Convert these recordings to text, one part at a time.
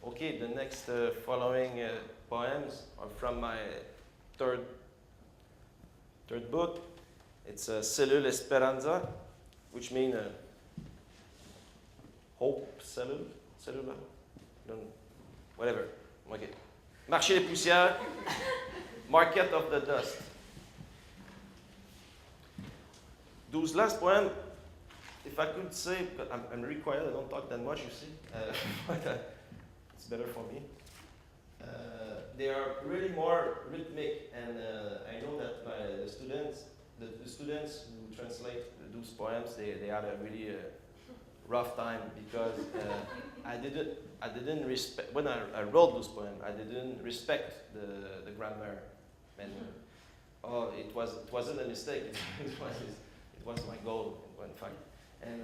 Okay, the next following poems are from my third book. It's Cellule Esperanza, which means hope cellule, cellular, whatever. Okay. Marché des poussières, Market of the Dust. Those last poems, if I could say, because I'm really quiet, I don't talk that much, you see, but it's better for me. They are really more rhythmic, and I know that the students who translate those poems, they had a really rough time because I didn't respect when I wrote those poems. I didn't respect the grammar, and it wasn't a mistake. It was my goal, in fact, and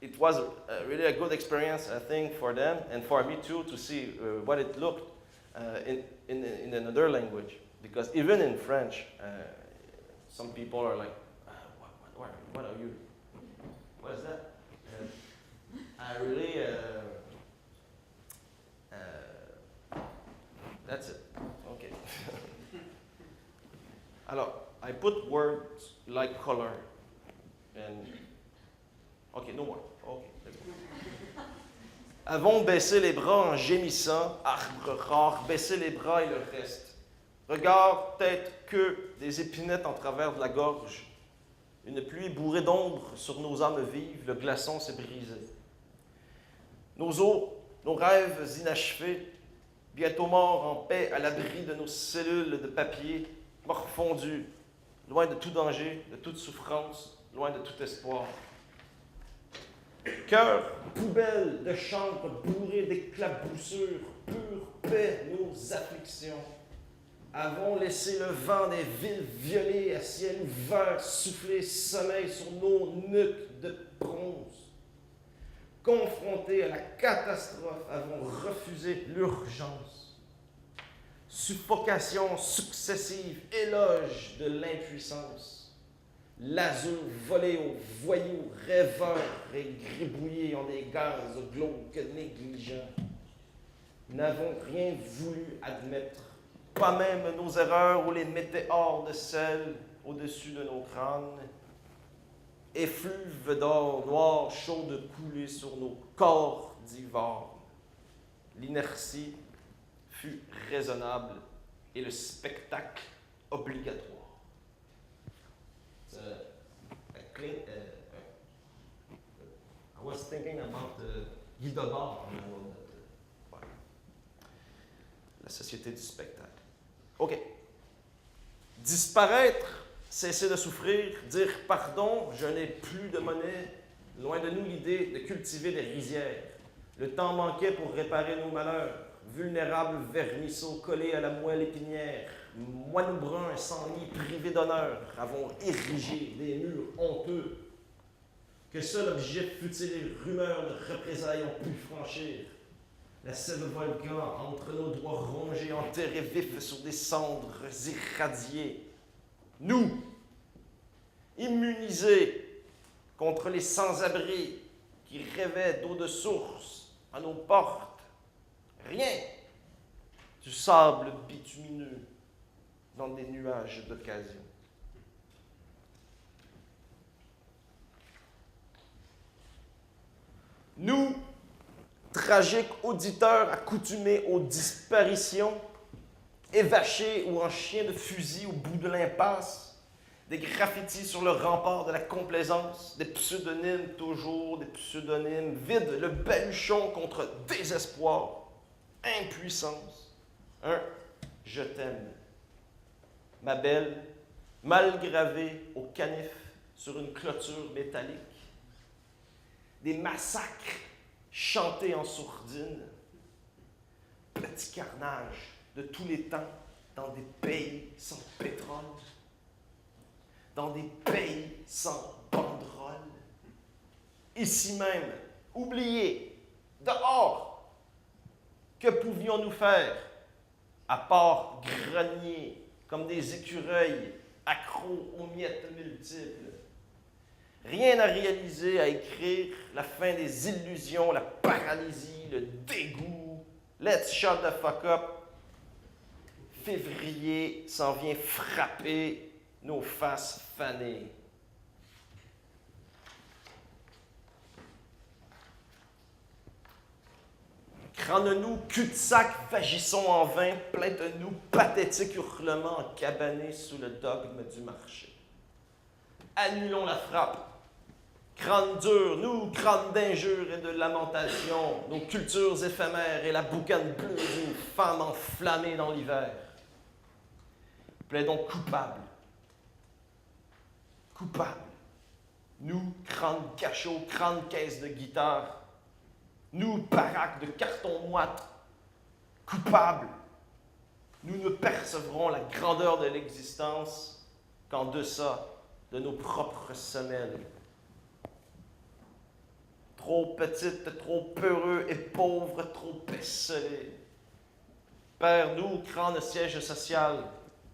it was really a good experience, I think, for them and for me too, to see what it looked in another language. Because even in French, some people are like, what are you? What is that? I really, that's it. Okay. Alors, I put words like color and, okay, no more. Okay, let's go. Avons baissé les bras en gémissant, arbre rare, baisser les bras et le reste. Regard, tête, queue, des épinettes en travers de la gorge. Une pluie bourrée d'ombre sur nos âmes vives, le glaçon s'est brisé. Nos os, nos rêves inachevés, bientôt morts en paix à l'abri de nos cellules de papier, morfondus, loin de tout danger, de toute souffrance, loin de tout espoir. Cœur, poubelle de chanvre bourré d'éclaboussures, pure paix nos afflictions. Avons laissé le vent des villes violées à ciel ouvert souffler sommeil sur nos nuques de bronze. Confrontés à la catastrophe, avons refusé l'urgence. Suffocation successive, éloge de l'impuissance. L'azur volé aux voyous rêveurs et gribouillés en des gaz glauques négligents. N'avons rien voulu admettre, pas même nos erreurs ou les météores de sel au-dessus de nos crânes. Effluves d'or noir chaud de couler sur nos corps d'ivoire. L'inertie fut raisonnable et le spectacle obligatoire. I was thinking about Gildemar, la société du spectacle. OK. Disparaître, cesser de souffrir, dire pardon, je n'ai plus de monnaie. Loin de nous l'idée de cultiver des rizières. Le temps manquait pour réparer nos malheurs. Vulnérables vermisseaux collés à la moelle épinière. Moines bruns sans nid privés d'honneur avons érigé des murs honteux. Que seul objet futile et rumeurs de représailles ont pu franchir. La sève volcan entre nos doigts rongés, enterrés vifs sur des cendres irradiées. Nous, immunisés contre les sans-abri qui rêvaient d'eau de source à nos portes, rien du sable bitumineux dans des nuages d'occasion. Nous, tragiques auditeurs accoutumés aux disparitions, évachés ou en chiens de fusil au bout de l'impasse, des graffitis sur le rempart de la complaisance, des pseudonymes toujours, des pseudonymes vides, le baluchon contre désespoir, impuissance, un « je t'aime ». Ma belle, mal gravée au canif sur une clôture métallique. Des massacres chantés en sourdine. Petit carnage de tous les temps dans des pays sans pétrole. Dans des pays sans banderole. Ici même, oubliés, dehors. Que pouvions-nous faire à part grogner comme des écureuils accros aux miettes multiples? Rien à réaliser, à écrire, la fin des illusions, la paralysie, le dégoût, Let's shut the fuck up. Février s'en vient frapper nos faces fanées. Crâne-nous, cul-de-sac, vagissons en vain, plainte-nous, pathétique hurlement encabanés sous le dogme du marché. Annulons la frappe. Crâne dur, nous, crâne d'injures et de lamentations, nos cultures éphémères et la boucane bleue d'une femme enflammée dans l'hiver. Plaidons coupables. Coupables. Nous, crâne cachot, crâne caisse de guitare. Nous, baraques de carton moite. Coupables. Nous ne percevrons la grandeur de l'existence qu'en deçà de nos propres semelles. Trop petites, trop peureux et pauvres, trop esselés. Père, nous, crâne siège social,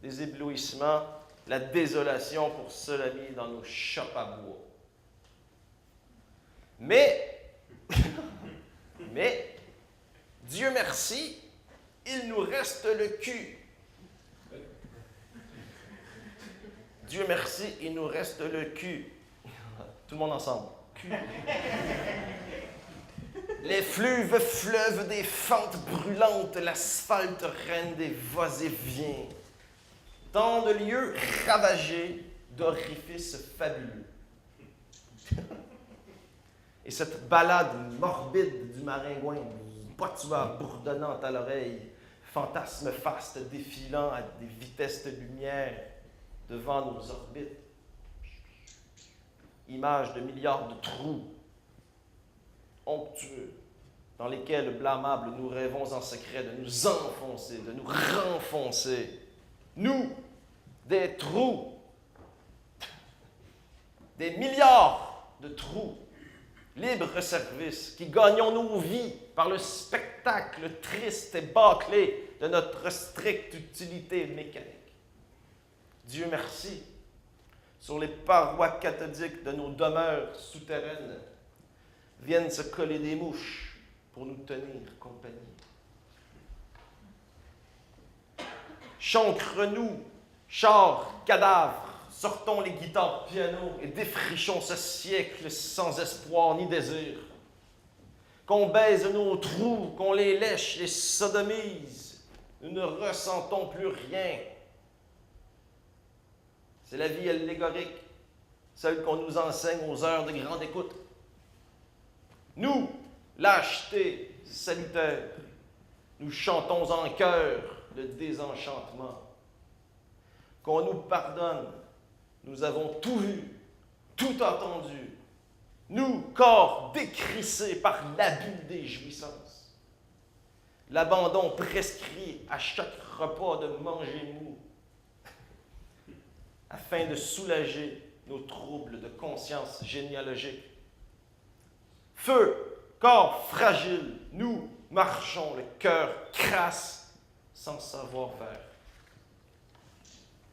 des éblouissements, la désolation pour seul ami dans nos chopes à bois. Mais, Dieu merci, il nous reste le cul. Dieu merci, il nous reste le cul. Tout le monde ensemble. Cul. Les fleuves fleuves des fentes brûlantes, l'asphalte reine des va-et-vient. Tant de lieux ravagés d'orifices fabuleux. Et cette balade morbide du maringouin, poitua bourdonnante à l'oreille, fantasme faste défilant à des vitesses de lumière devant nos orbites. Images de milliards de trous onctueux dans lesquels, blâmables, nous rêvons en secret de nous enfoncer, de nous renfoncer. Nous, des trous, des milliards de trous, libre service, qui gagnons nos vies par le spectacle triste et bâclé de notre stricte utilité mécanique. Dieu merci, sur les parois cathodiques de nos demeures souterraines, viennent se coller des mouches pour nous tenir compagnie. Chancre-nous, chars, cadavres, sortons les guitares piano et défrichons ce siècle sans espoir ni désir. Qu'on baise nos trous, qu'on les lèche, les sodomise, nous ne ressentons plus rien. C'est la vie allégorique, celle qu'on nous enseigne aux heures de grande écoute. Nous, lâcheté salutaire, nous chantons en chœur le désenchantement. Qu'on nous pardonne, nous avons tout vu, tout entendu. Nous, corps décrissés par l'abus des jouissances. L'abandon prescrit à chaque repas de manger mou, afin de soulager nos troubles de conscience généalogique. Feu, corps fragile, nous marchons le cœur crasse sans savoir faire.